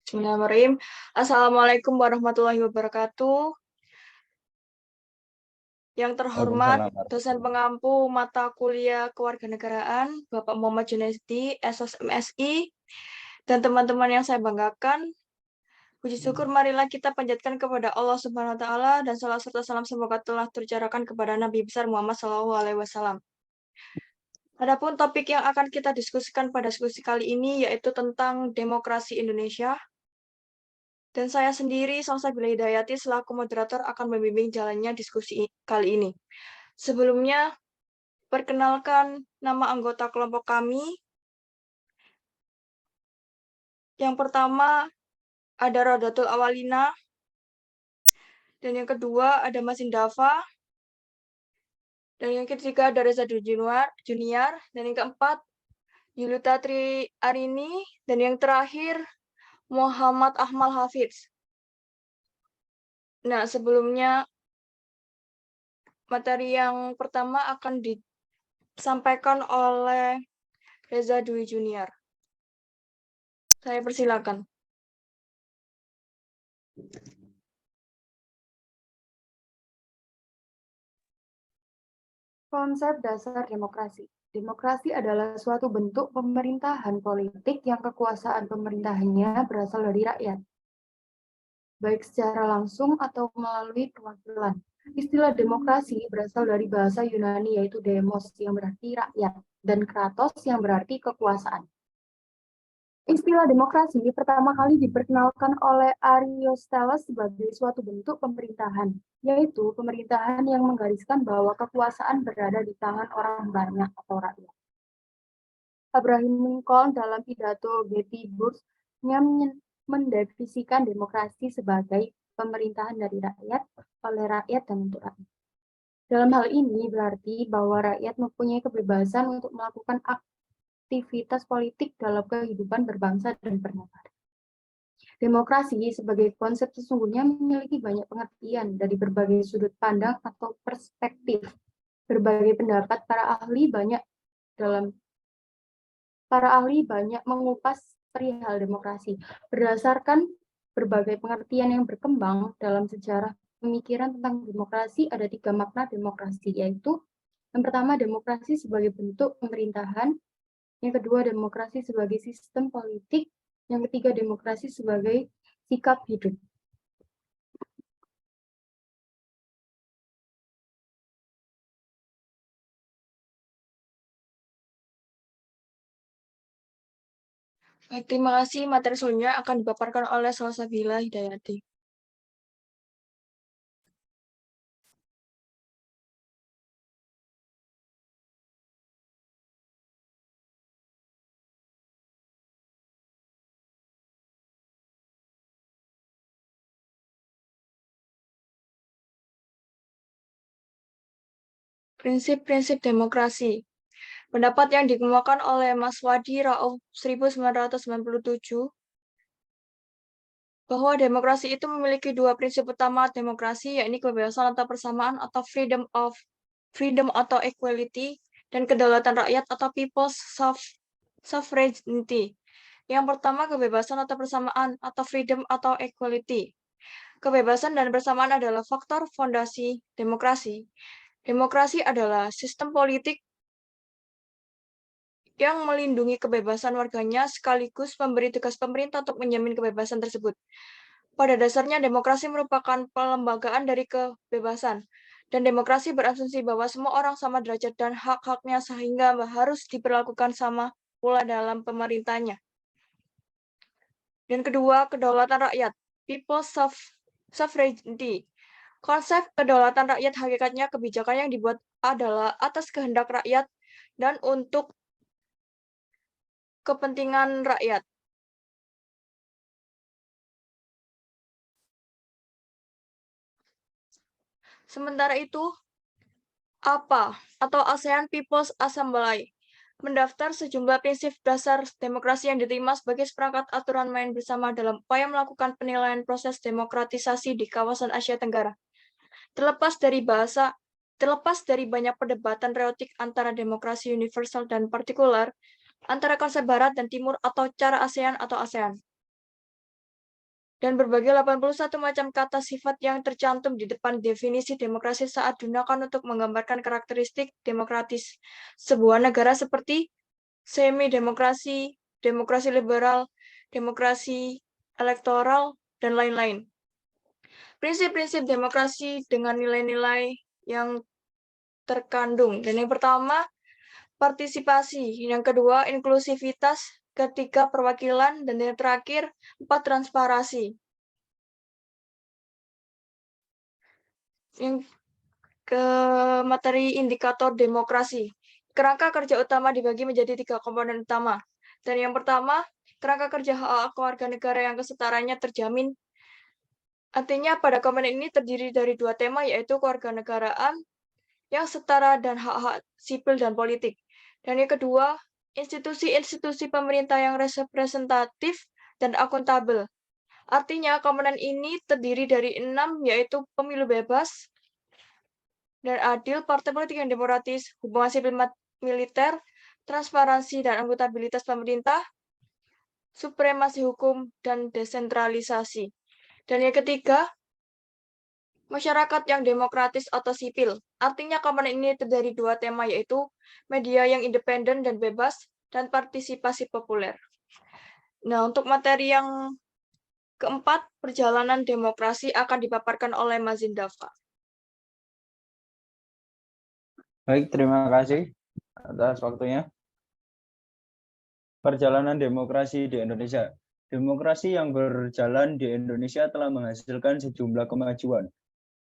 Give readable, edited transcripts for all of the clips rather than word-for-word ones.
Bismillahirrahmanirrahim. Assalamualaikum warahmatullahi wabarakatuh. Yang terhormat Waalaikumsalam dosen warahmatullahi. pengampu mata kuliah kewarganegaraan, Bapak Muhammad Junaidi, SOS MSI, dan teman-teman yang saya banggakan. Puji syukur marilah kita panjatkan kepada Allah Subhanahu wa taala dan salam serta salam semoga telah tercurahkan kepada Nabi besar Muhammad SAW. Adapun topik yang akan kita diskusikan pada diskusi kali ini yaitu tentang demokrasi Indonesia. Dan saya sendiri, Salsabila Hidayati, selaku moderator akan membimbing jalannya diskusi kali ini. Sebelumnya, perkenalkan nama anggota kelompok kami. Yang pertama ada Rodatul Awalina, dan yang kedua ada Mas Indafa, dan yang ketiga ada Reza Junior, dan yang keempat Yulutatri Arini, dan yang terakhir Muhammad Ahmal Hafiz. Nah, sebelumnya materi yang pertama akan disampaikan oleh Reza Dwi Junior. Saya persilakan. Konsep dasar demokrasi. Demokrasi adalah suatu bentuk pemerintahan politik yang kekuasaan pemerintahannya berasal dari rakyat, baik secara langsung atau melalui perwakilan. Istilah demokrasi berasal dari bahasa Yunani yaitu demos yang berarti rakyat dan kratos yang berarti kekuasaan. Istilah demokrasi pertama kali diperkenalkan oleh Aristoteles sebagai suatu bentuk pemerintahan, yaitu pemerintahan yang menggariskan bahwa kekuasaan berada di tangan orang banyak atau rakyat. Abraham Lincoln dalam pidato Gettysburg-nya mendefinisikan demokrasi sebagai pemerintahan dari rakyat, oleh rakyat, dan untuk rakyat. Dalam hal ini berarti bahwa rakyat mempunyai kebebasan untuk melakukan aktivitas politik dalam kehidupan berbangsa dan bernegara. Demokrasi sebagai konsep sesungguhnya memiliki banyak pengertian dari berbagai sudut pandang atau perspektif. Berbagai pendapat para ahli banyak mengupas perihal demokrasi berdasarkan berbagai pengertian yang berkembang dalam sejarah pemikiran tentang demokrasi. Ada 3 makna demokrasi, yaitu yang pertama demokrasi sebagai bentuk pemerintahan, yang kedua demokrasi sebagai sistem politik, yang ketiga demokrasi sebagai sikap hidup. Baik, terima kasih. Materi selanjutnya akan dipaparkan oleh Salsabila Hidayati. Prinsip-prinsip demokrasi. Pendapat yang dikemukakan oleh Mas Wadi Rauf 1997 bahwa demokrasi itu memiliki 2 prinsip utama demokrasi, yakni kebebasan atau persamaan atau freedom atau equality, dan kedaulatan rakyat atau people's sovereignty. Yang pertama, kebebasan atau persamaan atau freedom atau equality. Kebebasan dan persamaan adalah faktor fondasi demokrasi. Demokrasi adalah sistem politik yang melindungi kebebasan warganya sekaligus memberi tugas pemerintah untuk menjamin kebebasan tersebut. Pada dasarnya, demokrasi merupakan pelembagaan dari kebebasan, dan demokrasi berasumsi bahwa semua orang sama derajat dan hak-haknya sehingga harus diperlakukan sama pula dalam pemerintahnya. Dan kedua, kedaulatan rakyat, people's sovereignty. Konsep kedaulatan rakyat hakikatnya kebijakan yang dibuat adalah atas kehendak rakyat dan untuk kepentingan rakyat. Sementara itu, APA atau ASEAN People's Assembly mendaftar sejumlah prinsip dasar demokrasi yang diterima sebagai seperangkat aturan main bersama dalam upaya melakukan penilaian proses demokratisasi di kawasan Asia Tenggara. Terlepas dari banyak perdebatan reotik antara demokrasi universal dan partikular, antara konsep Barat dan Timur atau cara ASEAN atau ASEAN. dan berbagai 81 macam kata sifat yang tercantum di depan definisi demokrasi saat digunakan untuk menggambarkan karakteristik demokratis sebuah negara seperti semi-demokrasi, demokrasi liberal, demokrasi elektoral, dan lain-lain. Prinsip-prinsip demokrasi dengan nilai-nilai yang terkandung. Dan yang pertama, partisipasi. Yang kedua, inklusivitas. Ketiga, perwakilan. Dan yang terakhir, 4, transparansi. Yang ke materi indikator demokrasi. Kerangka kerja utama dibagi menjadi 3 komponen utama. Dan yang pertama, kerangka kerja hak warga negara yang kesetaranya terjamin. Artinya pada komponen ini terdiri dari 2 tema, yaitu kewarganegaraan yang setara dan hak-hak sipil dan politik. Dan yang kedua, institusi-institusi pemerintah yang representatif dan akuntabel. Artinya komponen ini terdiri dari 6, yaitu pemilu bebas dan adil, partai politik yang demokratis, hubungan sipil militer, transparansi dan akuntabilitas pemerintah, supremasi hukum, dan desentralisasi. Dan yang ketiga, masyarakat yang demokratis atau sipil. Artinya komponen ini terdiri dari 2 tema, yaitu media yang independen dan bebas, dan partisipasi populer. Nah, untuk materi yang keempat, perjalanan demokrasi akan dipaparkan oleh Mazindafa. Baik, terima kasih atas waktunya. Perjalanan demokrasi di Indonesia. Demokrasi yang berjalan di Indonesia telah menghasilkan sejumlah kemajuan.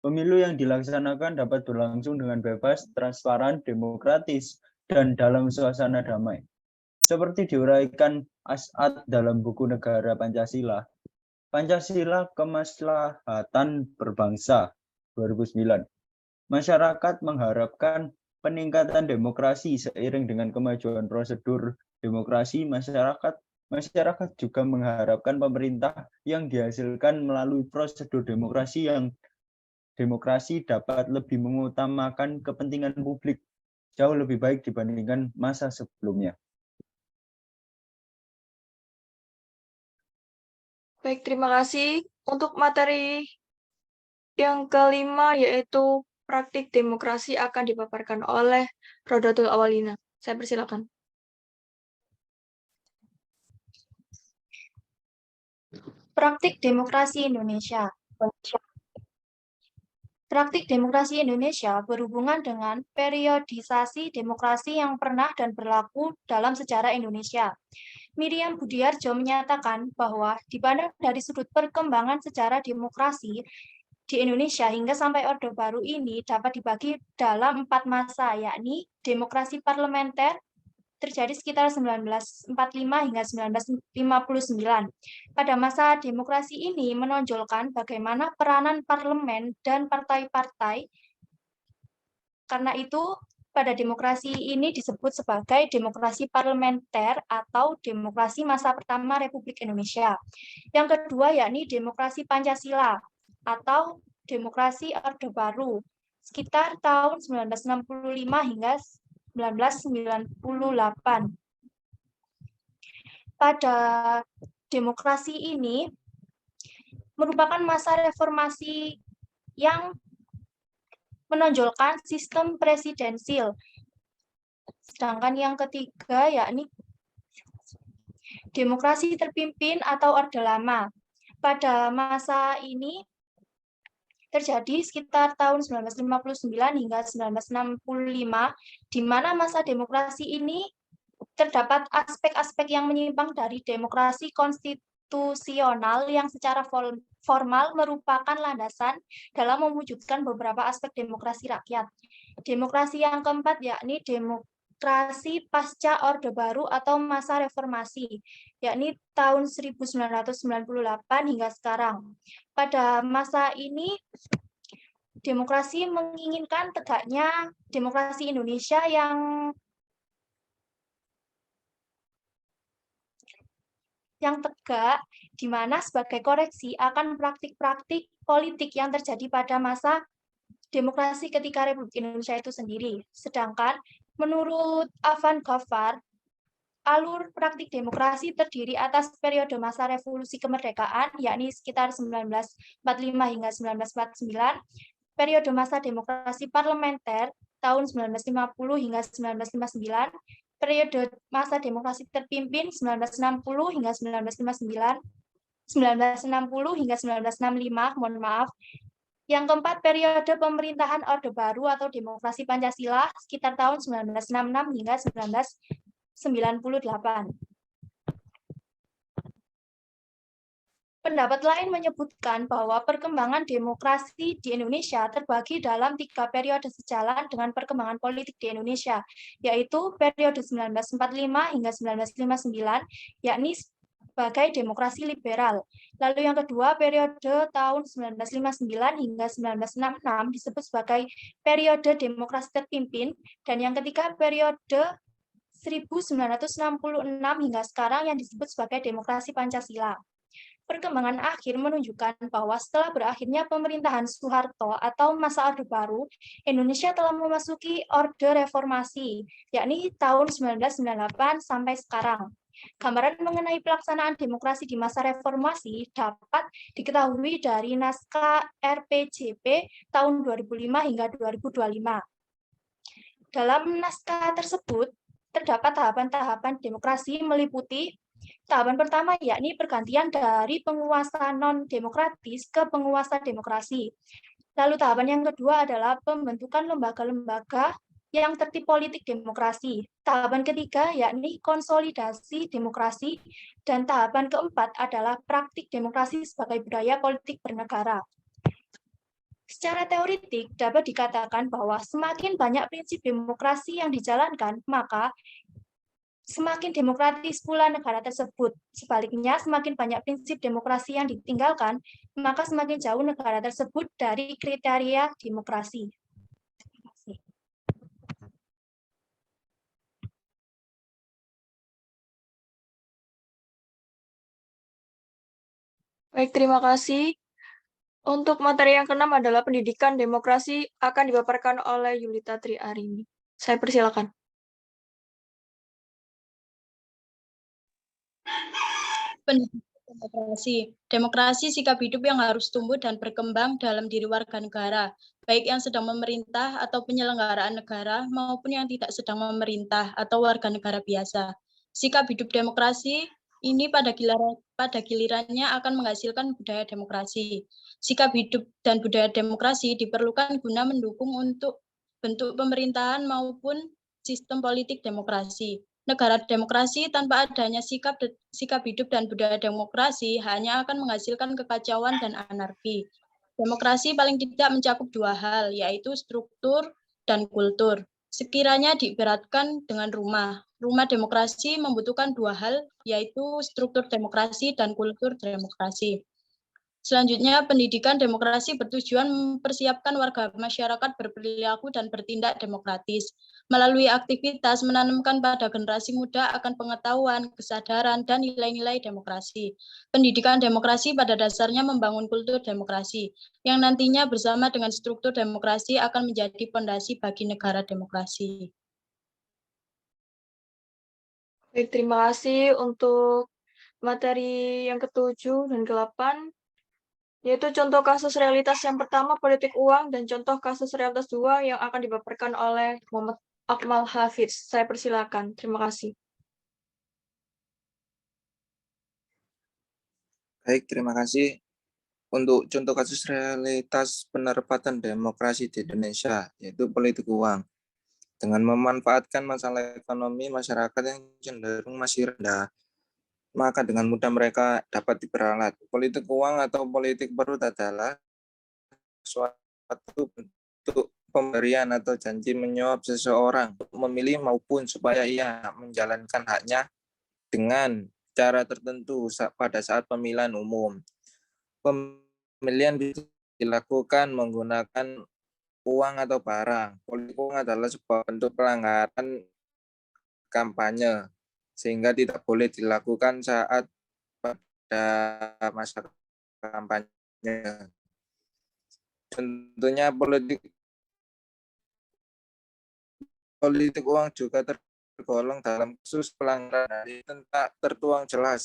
Pemilu yang dilaksanakan dapat berlangsung dengan bebas, transparan, demokratis, dan dalam suasana damai. Seperti diuraikan As'ad dalam buku Negara Pancasila, Pancasila Kemaslahatan Berbangsa 2009. Masyarakat mengharapkan peningkatan demokrasi seiring dengan kemajuan prosedur demokrasi. Masyarakat juga mengharapkan pemerintah yang dihasilkan melalui prosedur demokrasi dapat lebih mengutamakan kepentingan publik jauh lebih baik dibandingkan masa sebelumnya. Baik, terima kasih. Untuk materi yang kelima, yaitu praktik demokrasi, akan dipaparkan oleh Rodatul Awalina. Saya persilakan. Praktik demokrasi Indonesia. Praktik demokrasi Indonesia berhubungan dengan periodisasi demokrasi yang pernah dan berlaku dalam sejarah Indonesia. Miriam Budiarjo menyatakan bahwa dipandang dari sudut perkembangan sejarah demokrasi di Indonesia hingga sampai Orde Baru ini dapat dibagi dalam 4 masa, yakni demokrasi parlementer terjadi sekitar 1945 hingga 1959. Pada masa demokrasi ini menonjolkan bagaimana peranan parlemen dan partai-partai. Karena itu, pada demokrasi ini disebut sebagai demokrasi parlementer atau demokrasi masa pertama Republik Indonesia. Yang kedua yakni demokrasi Pancasila atau demokrasi Orde Baru sekitar tahun 1965 hingga 1998. Pada demokrasi ini merupakan masa reformasi yang menonjolkan sistem presidensil. Sedangkan yang ketiga yakni demokrasi terpimpin atau Orde Lama. Pada masa ini terjadi sekitar tahun 1959 hingga 1965, di mana masa demokrasi ini terdapat aspek-aspek yang menyimpang dari demokrasi konstitusional yang secara formal merupakan landasan dalam mewujudkan beberapa aspek demokrasi rakyat. Demokrasi yang keempat yakni demokrasi pasca Orde Baru atau masa reformasi, yakni tahun 1998 hingga sekarang. Pada masa ini, demokrasi menginginkan tegaknya demokrasi Indonesia yang tegak, di mana sebagai koreksi akan praktik-praktik politik yang terjadi pada masa demokrasi ketika Republik Indonesia itu sendiri. Sedangkan menurut Afan Ghaffar, alur praktik demokrasi terdiri atas periode masa revolusi kemerdekaan, yakni sekitar 1945 hingga 1949, periode masa demokrasi parlementer tahun 1950 hingga 1959, periode masa demokrasi terpimpin 1960 hingga 1959, 1960 hingga 1965, mohon maaf. Yang keempat, periode pemerintahan Orde Baru atau Demokrasi Pancasila sekitar tahun 1966 hingga 1998. Pendapat lain menyebutkan bahwa perkembangan demokrasi di Indonesia terbagi dalam 3 periode sejalan dengan perkembangan politik di Indonesia, yaitu periode 1945 hingga 1959, yakni sebagai demokrasi liberal. Lalu yang kedua, periode tahun 1959 hingga 1966 disebut sebagai periode demokrasi terpimpin, dan yang ketiga, periode 1966 hingga sekarang yang disebut sebagai demokrasi Pancasila. Perkembangan akhir menunjukkan bahwa setelah berakhirnya pemerintahan Soeharto atau masa Orde Baru, Indonesia telah memasuki Orde Reformasi, yakni tahun 1998 sampai sekarang. Gambaran mengenai pelaksanaan demokrasi di masa reformasi dapat diketahui dari naskah RPJP tahun 2005 hingga 2025. Dalam naskah tersebut, terdapat tahapan-tahapan demokrasi meliputi tahapan pertama yakni pergantian dari penguasa non-demokratis ke penguasa demokrasi. Lalu tahapan yang kedua adalah pembentukan lembaga-lembaga yang tertib politik demokrasi. Tahapan ketiga yakni konsolidasi demokrasi, dan tahapan keempat adalah praktik demokrasi sebagai budaya politik bernegara. Secara teoritik dapat dikatakan bahwa semakin banyak prinsip demokrasi yang dijalankan, maka semakin demokratis pula negara tersebut. Sebaliknya, semakin banyak prinsip demokrasi yang ditinggalkan, maka semakin jauh negara tersebut dari kriteria demokrasi. Baik, terima kasih. Untuk materi yang keenam adalah pendidikan demokrasi akan dipaparkan oleh Yulita Triarini. Saya persilakan. Pendidikan demokrasi. Demokrasi sikap hidup yang harus tumbuh dan berkembang dalam diri warga negara, baik yang sedang memerintah atau penyelenggaraan negara maupun yang tidak sedang memerintah atau warga negara biasa. Sikap hidup demokrasi ini pada gilirannya akan menghasilkan budaya demokrasi. Sikap hidup dan budaya demokrasi diperlukan guna mendukung untuk bentuk pemerintahan maupun sistem politik demokrasi. Negara demokrasi tanpa adanya sikap hidup dan budaya demokrasi hanya akan menghasilkan kekacauan dan anarki. Demokrasi paling tidak mencakup 2 hal, yaitu struktur dan kultur. Sekiranya diibaratkan dengan rumah demokrasi membutuhkan 2 hal, yaitu struktur demokrasi dan kultur demokrasi. Selanjutnya, pendidikan demokrasi bertujuan mempersiapkan warga masyarakat berperilaku dan bertindak demokratis. Melalui aktivitas menanamkan pada generasi muda akan pengetahuan, kesadaran, dan nilai-nilai demokrasi. Pendidikan demokrasi pada dasarnya membangun kultur demokrasi, yang nantinya bersama dengan struktur demokrasi akan menjadi fondasi bagi negara demokrasi. Baik, terima kasih untuk materi yang ke-7 dan ke-8, yaitu contoh kasus realitas yang pertama, politik uang, dan contoh kasus realitas 2 yang akan dipaparkan oleh Muhammad Akmal Hafiz. Saya persilakan. Terima kasih. Baik, terima kasih. Untuk contoh kasus realitas penerapan demokrasi di Indonesia, yaitu politik uang. Dengan memanfaatkan masalah ekonomi masyarakat yang cenderung masih rendah, maka dengan mudah mereka dapat diperalat. Politik uang atau politik perut adalah suatu bentuk pemberian atau janji menyuap seseorang untuk memilih maupun supaya ia menjalankan haknya dengan cara tertentu pada saat pemilihan umum. Pemilihan bisa dilakukan menggunakan uang atau barang. Politik uang adalah sebuah bentuk pelanggaran kampanye, sehingga tidak boleh dilakukan saat pada masa kampanye. Tentunya politik uang juga tergolong dalam kasus pelanggaran tertuang jelas.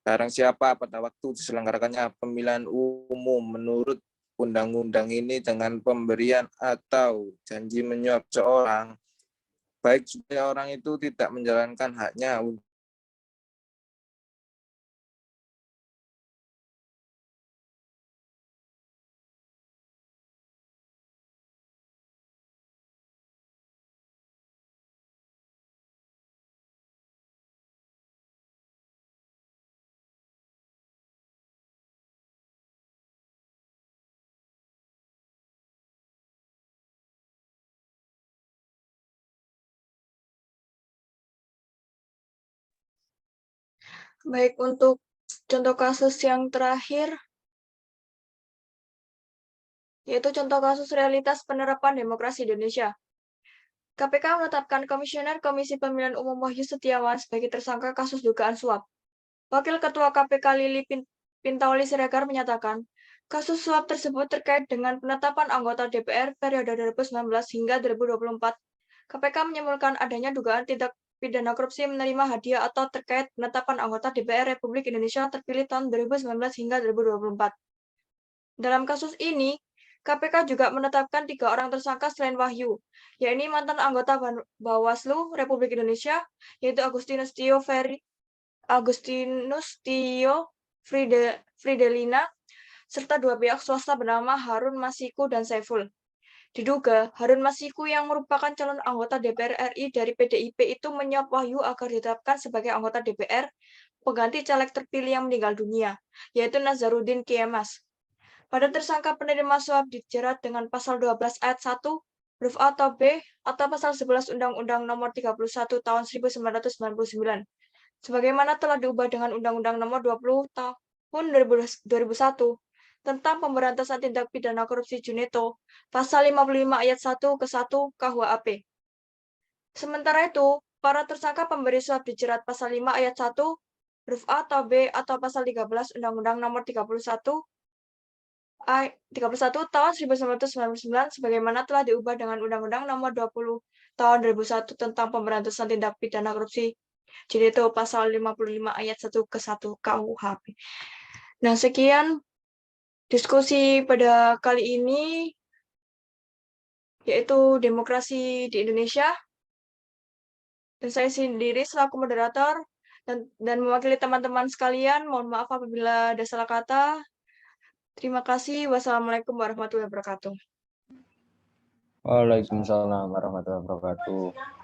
Barang siapa pada waktu diselenggarakannya pemilihan umum menurut undang-undang ini dengan pemberian atau janji menyuap seorang, baik supaya orang itu tidak menjalankan haknya Baik, untuk contoh kasus yang terakhir, yaitu contoh kasus realitas penerapan demokrasi Indonesia. KPK menetapkan Komisioner Komisi Pemilihan Umum Wahyu Setiawan sebagai tersangka kasus dugaan suap. Wakil Ketua KPK Lili Pintauli Siregar menyatakan, kasus suap tersebut terkait dengan penetapan anggota DPR periode 2019 hingga 2024. KPK menyimpulkan adanya dugaan tindak pidana korupsi menerima hadiah atau terkait penetapan anggota DPR Republik Indonesia terpilih tahun 2019 hingga 2024. Dalam kasus ini, KPK juga menetapkan 3 orang tersangka selain Wahyu, yakni mantan anggota Bawaslu Republik Indonesia, yaitu Agustinus Tio Fridelina, serta 2 pihak swasta bernama Harun Masiku dan Saiful. Diduga, Harun Masiku yang merupakan calon anggota DPR RI dari PDIP itu menyuap Wahyu agar ditetapkan sebagai anggota DPR pengganti caleg terpilih yang meninggal dunia, yaitu Nazarudin Kiemas. Pada tersangka penerima suap dijerat dengan pasal 12 ayat 1, huruf A atau B, atau pasal 11 Undang-Undang Nomor 31 Tahun 1999. Sebagaimana telah diubah dengan Undang-Undang Nomor 20 Tahun 2001 tentang pemberantasan tindak pidana korupsi Junito, pasal 55 ayat 1 ke 1 KUHP. Sementara itu, para tersangka pemberi suap dijerat pasal 5 ayat 1, huruf A atau B, atau pasal 13 Undang-Undang Nomor 31 tahun 1999 sebagaimana telah diubah dengan Undang-Undang Nomor 20 tahun 2001 tentang pemberantasan tindak pidana korupsi Junito pasal 55 ayat 1 ke 1 KUHP. Nah, sekian diskusi pada kali ini, yaitu demokrasi di Indonesia. Dan saya sendiri selaku moderator dan mewakili teman-teman sekalian, mohon maaf apabila ada salah kata. Terima kasih. Wassalamualaikum warahmatullahi wabarakatuh. Waalaikumsalam warahmatullahi wabarakatuh.